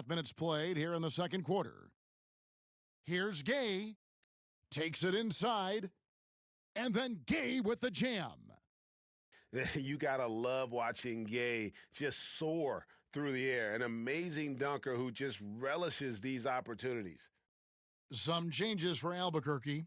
2.5 minutes played here in the second quarter. Here's Gay. Takes it inside. And then Gay with the jam. You got to love watching Gay just soar through the air. An amazing dunker who just relishes these opportunities. Some changes for Albuquerque.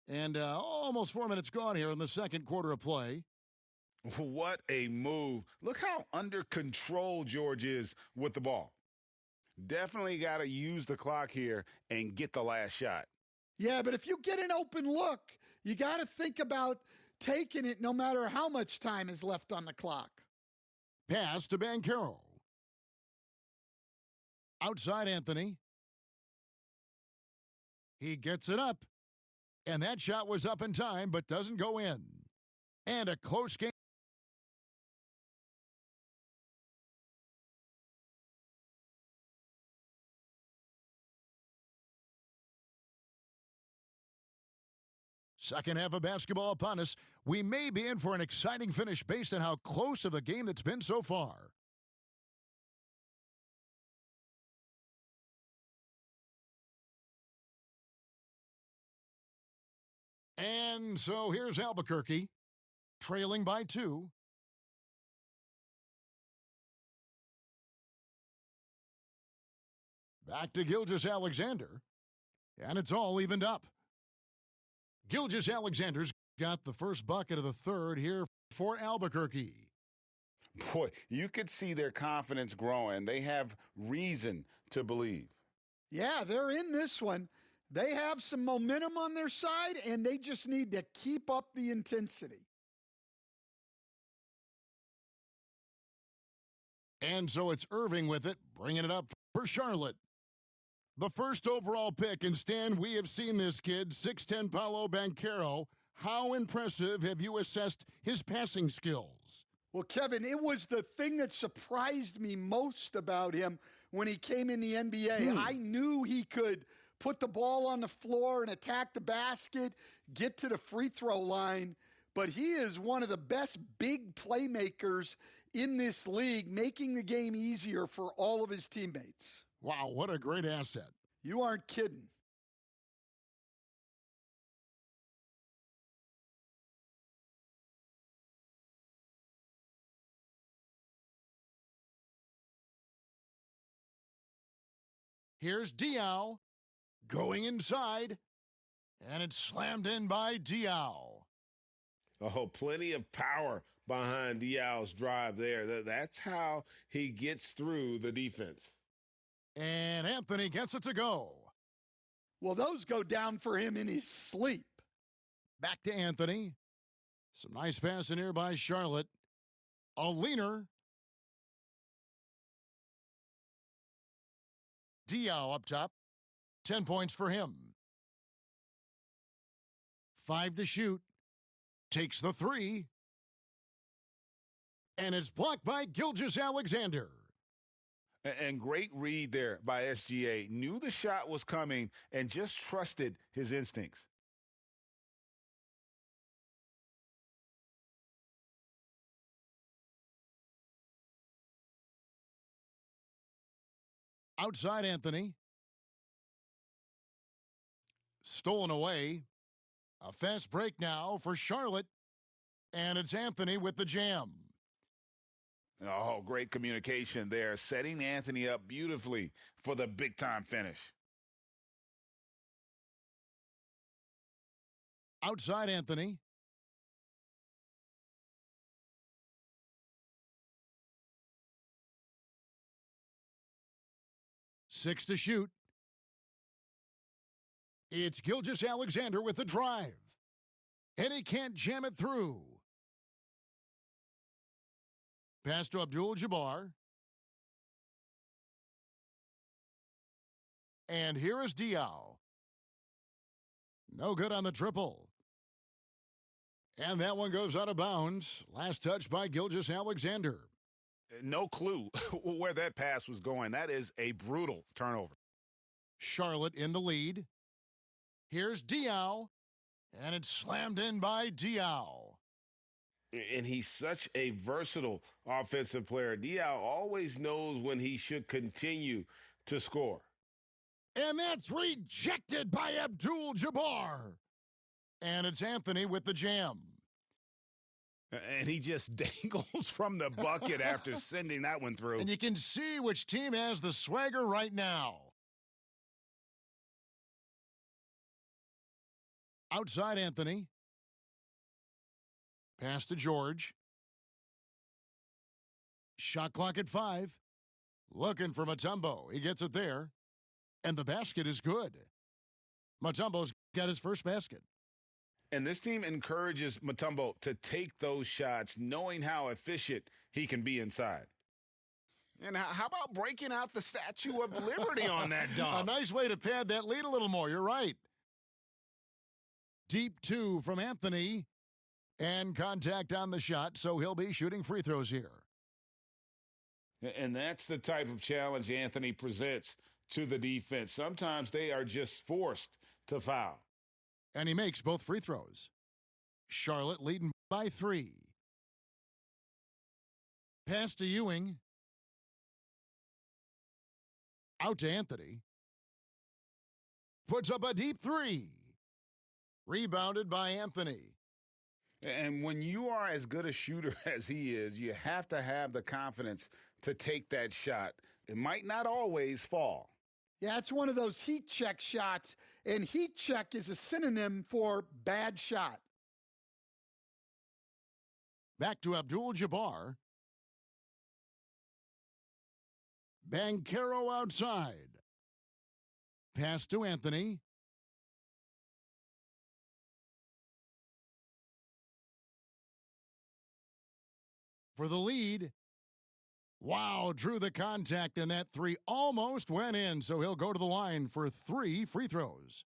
And almost 4 minutes gone here in the second quarter of play. What a move. Look how under control George is with the ball. Definitely got to use the clock here and get the last shot. Yeah, but if you get an open look, you got to think about taking it no matter how much time is left on the clock. Pass to Banchero. Outside Anthony. He gets it up. And that shot was up in time, but doesn't go in. And a close game. Second half of basketball upon us. We may be in for an exciting finish based on how close of a game that's been so far. And so here's Albuquerque, trailing by 2. Back to Gilgeous-Alexander, and it's all evened up. Gilgeous-Alexander's got the first bucket of the third here for Albuquerque. Boy, you could see their confidence growing. They have reason to believe. Yeah, they're in this one. They have some momentum on their side, and they just need to keep up the intensity. And so it's Irving with it, bringing it up for Charlotte. The first overall pick, and Stan, we have seen this kid, 6'10" Paolo Banchero. How impressive have you assessed his passing skills? Well, Kevin, it was the thing that surprised me most about him when he came in the NBA. I knew he could put the ball on the floor and attack the basket, get to the free throw line, but he is one of the best big playmakers in this league, making the game easier for all of his teammates. Wow, what a great asset. You aren't kidding. Here's Diaw going inside, and it's slammed in by Diaw. Oh, plenty of power behind Diaw's drive there. That's how he gets through the defense. And Anthony gets it to go. Well, those go down for him in his sleep. Back to Anthony. Some nice passing here by Charlotte. A leaner. Diaw up top. 10 points for him. 5 to shoot. Takes the 3. And it's blocked by Gilgeous-Alexander. And great read there by SGA. Knew the shot was coming and just trusted his instincts. Outside Anthony. Stolen away. A fast break now for Charlotte. And it's Anthony with the jam. Oh, great communication there, setting Anthony up beautifully for the big-time finish. Outside Anthony. Six to shoot. It's Gilgeous-Alexander with the drive. And he can't jam it through. Pass to Abdul-Jabbar. And here is Diaw. No good on the triple. And that one goes out of bounds. Last touch by Gilgeous-Alexander. No clue where that pass was going. That is a brutal turnover. Charlotte in the lead. Here's Diaw. And it's slammed in by Diaw. And he's such a versatile offensive player. Diaw always knows when he should continue to score. And that's rejected by Abdul-Jabbar. And it's Anthony with the jam. And he just dangles from the bucket after sending that one through. And you can see which team has the swagger right now. Outside Anthony. Pass to George. Shot clock at 5. Looking for Mutombo. He gets it there. And the basket is good. Mutombo's got his first basket. And this team encourages Mutombo to take those shots, knowing how efficient he can be inside. And how about breaking out the Statue of Liberty on that dunk? A nice way to pad that lead a little more. You're right. Deep two from Anthony. And contact on the shot, so he'll be shooting free throws here. And that's the type of challenge Anthony presents to the defense. Sometimes they are just forced to foul. And he makes both free throws. Charlotte leading by 3. Pass to Ewing. Out to Anthony. Puts up a deep 3. Rebounded by Anthony. And when you are as good a shooter as he is, you have to have the confidence to take that shot. It might not always fall. Yeah, it's one of those heat check shots, and heat check is a synonym for bad shot. Back to Abdul-Jabbar. Banchero outside. Pass to Anthony. For the lead. Wow, drew the contact, and that 3 almost went in, so he'll go to the line for 3 free throws.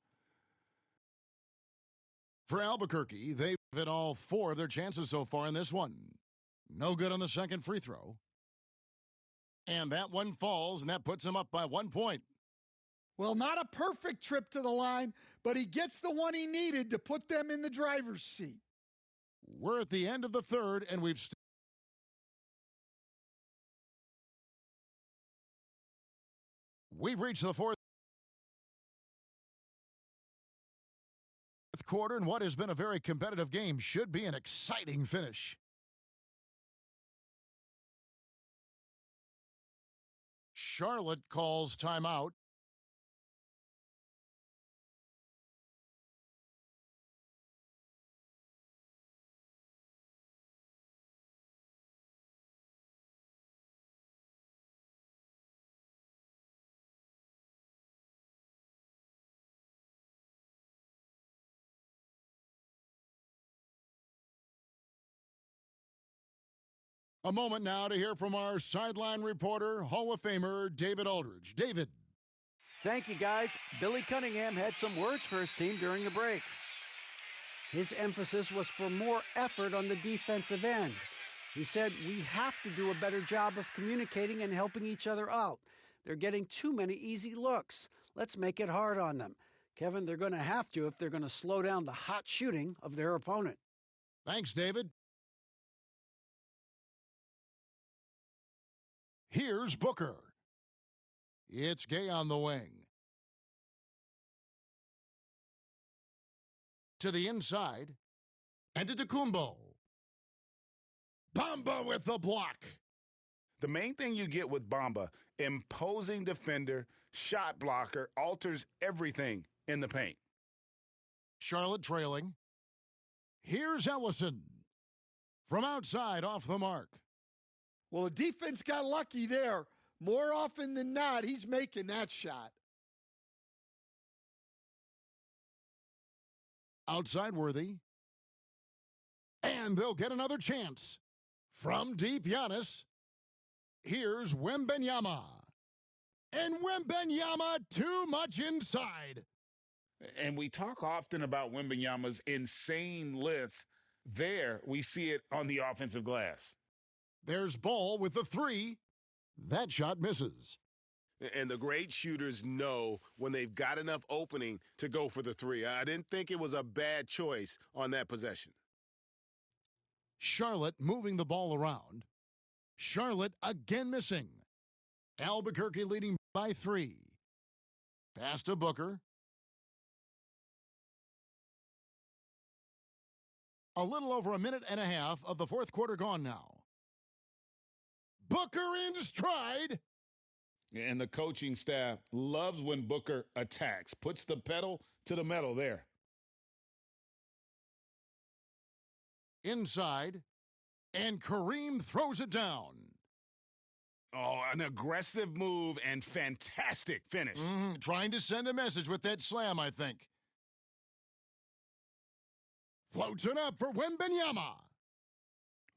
For Albuquerque, they've hit all 4 of their chances so far in this one. No good on the second free throw. And that one falls, and that puts him up by 1 point. Well, not a perfect trip to the line, but he gets the one he needed to put them in the driver's seat. We're at the end of the third, and we've reached the fourth quarter, and what has been a very competitive game should be an exciting finish. Charlotte calls timeout. A moment now to hear from our sideline reporter, Hall of Famer David Aldridge. David. Thank you, guys. Billy Cunningham had some words for his team during the break. His emphasis was for more effort on the defensive end. He said, we have to do a better job of communicating and helping each other out. They're getting too many easy looks. Let's make it hard on them. Kevin, they're going to have to if they're going to slow down the hot shooting of their opponent. Thanks, David. Here's Booker. It's Gay on the wing. To the inside. And to Tecumbo. Bamba with the block. The main thing you get with Bamba, imposing defender, shot blocker, alters everything in the paint. Charlotte trailing. Here's Ellison. From outside, off the mark. Well, the defense got lucky there. More often than not, he's making that shot. Outside Worthy. And they'll get another chance. From deep, Giannis. Here's Wembanyama. And Wembanyama too much inside. And we talk often about Wembanyama's insane length. There, we see it on the offensive glass. There's Ball with the three. That shot misses. And the great shooters know when they've got enough opening to go for the three. I didn't think it was a bad choice on that possession. Charlotte moving the ball around. Charlotte again missing. Albuquerque leading by 3. Pass to Booker. A little over a minute and a half of the fourth quarter gone now. Booker in stride. And the coaching staff loves when Booker attacks, puts the pedal to the metal there. Inside, and Kareem throws it down. Oh, an aggressive move and fantastic finish. Trying to send a message with that slam, I think. Floats it up for Wembanyama.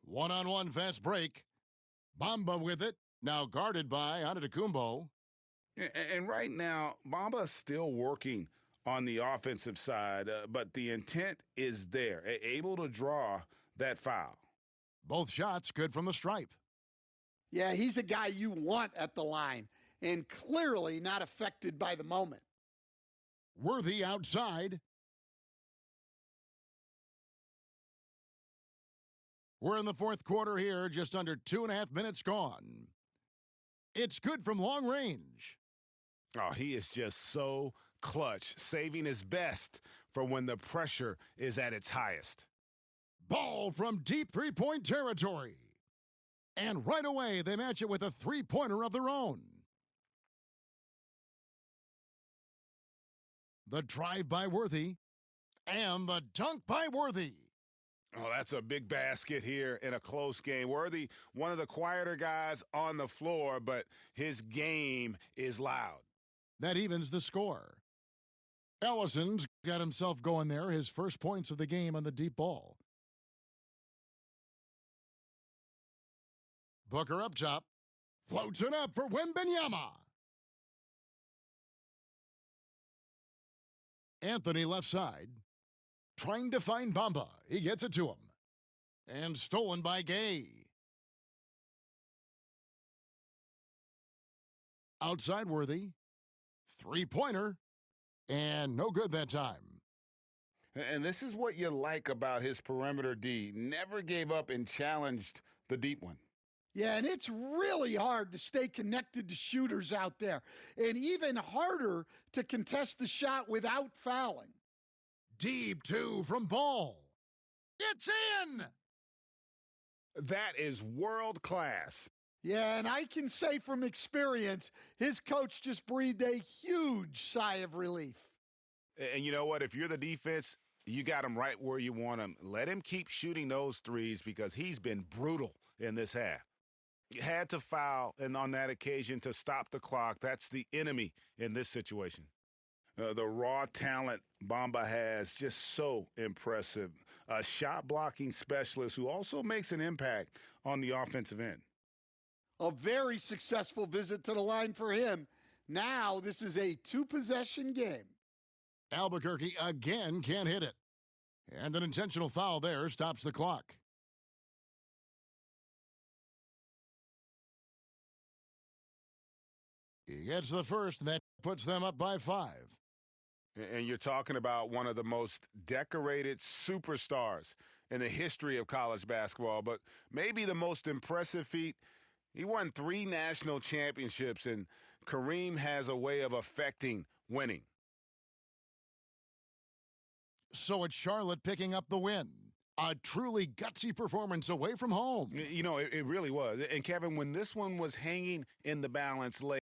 One-on-one fast break. Bamba with it, now guarded by Antetokounmpo. And right now, Bamba's still working on the offensive side, but the intent is there, able to draw that foul. Both shots good from the stripe. Yeah, he's a guy you want at the line, and clearly not affected by the moment. Worthy outside. We're in the fourth quarter here, just under 2.5 minutes gone. It's good from long range. Oh, he is just so clutch, saving his best for when the pressure is at its highest. Ball from deep three-point territory. And right away, they match it with a three-pointer of their own. The drive by Worthy. And the dunk by Worthy. Oh, that's a big basket here in a close game. Worthy, one of the quieter guys on the floor, but his game is loud. That evens the score. Ellison's got himself going there, his first points of the game on the deep ball. Booker up top. Floats it up for Wembanyama. Anthony left side. Trying to find Bamba. He gets it to him. And stolen by Gay. Outside Worthy. Three-pointer. And no good that time. And this is what you like about his perimeter D. Never gave up and challenged the deep one. Yeah, and it's really hard to stay connected to shooters out there. And even harder to contest the shot without fouling. Deep two from Ball. It's in! That is world class. Yeah, and I can say from experience, his coach just breathed a huge sigh of relief. And you know what? If you're the defense, you got him right where you want him. Let him keep shooting those threes because he's been brutal in this half. He had to foul, and on that occasion, to stop the clock. That's the enemy in this situation. The raw talent Bamba has, just so impressive. A shot-blocking specialist who also makes an impact on the offensive end. A very successful visit to the line for him. Now this is a 2-possession game. Albuquerque again can't hit it. And an intentional foul there stops the clock. He gets the first, and that puts them up by 5. And you're talking about one of the most decorated superstars in the history of college basketball, but maybe the most impressive feat. He won 3 national championships, and Kareem has a way of affecting winning. So it's Charlotte picking up the win. A truly gutsy performance away from home. You know, it really was. And Kevin, when this one was hanging in the balance late,